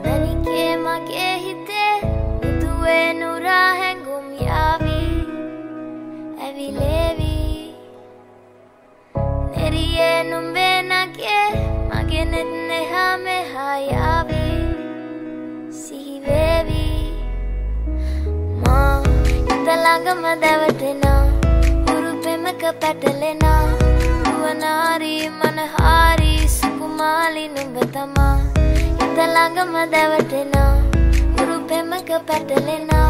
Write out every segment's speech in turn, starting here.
මැනිකේ මගේ හිතේ මුදුවේ නුරා හැඟුම් යාවි ඇවිලේවි නෙරියේ නුඹේ නගේ මගේ නෙත් නෙහා මෙහා යාවි සිහිවේවි මා හිත ළඟම දැවටෙනා හුරු පෙමක පැටලෙනා නුවනාරි මනහාරි සුකුමාලි නුඹ තමා හිත ළඟම දැවටෙනා හුරු පෙමක පැටලෙනා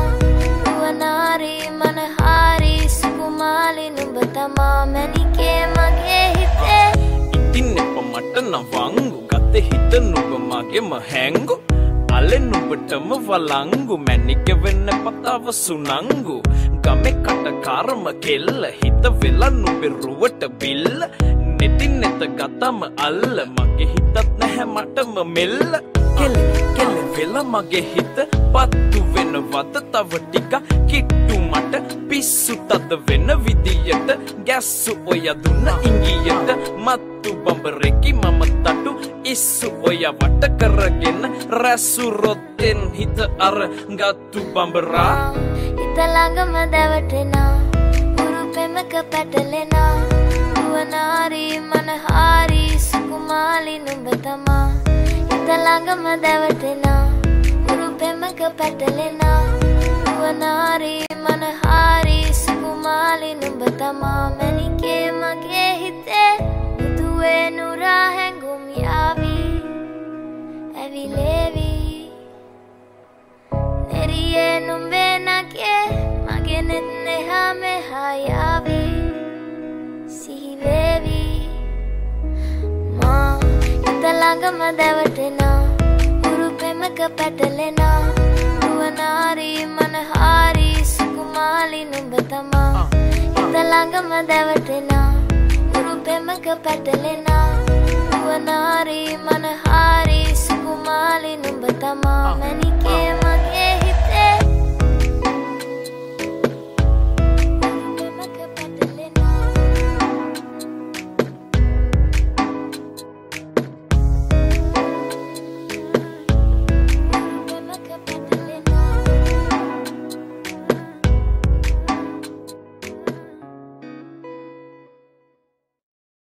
නුවනාරි මනහාරි සුකුමාලි නුඹ තමා මැනිකේ මගේ හිතේ ඉතින් එප මට නවංගු ගතේ හිත නුඹ මගේම හැංගු අලෙන් නුඹටම වලංගු මැනික වෙන්න පතාව සුනංගු ගමේ කට කර්ම කෙල්ල හිත වෙලා නුඹේ රුවට බිල්ල නෙතින් නෙත ගතම අල්ල මගේ හිතත් නැහැ මටම මෙල්ල කෙල වෙලා මගේ හිත පත්තු වෙනවද තව ටික කිට්ටු මට පිස්සු තද වෙන විදියට ගැස්සු ඔය දුන්න ඉංගියට මත්තු බඹරෙකි මම තටු ඉස්සු ඔය වට කරගෙන රැසු රොත්තෙන් හිත අර ගත්තු බඹරා හිත ළඟම දැවටෙනා හුරු පෙමක පැටලෙනා නුවනාරි මනහාරි සුකුමාලි නුඹ තමා හිත ළඟම දැවටෙනා හුරු පෙමක පැටලෙනා නුවනාරි මනහාරි සුකුමාලි නුඹ තමා මැනිකේ මගේ හිතේ මුදුවේ නුරා හැඟුම් යාවි ඇවිලේවි නෙරියේ නුඹේ නගේ මගේ නෙත් නෙහා මෙහා යාවි සිහිවේවි මා හිත ළඟම දැවටෙනා හුරු පෙමක පැටලෙනා නුවනාරි මනහාරි සුකුමාලි නුඹ තමා හිත ළඟම දැවටෙනා හුරු පෙමක පැටලෙනා නුවනාරි මනහාරි සුකුමාලි නුඹ තමා මැනිකේ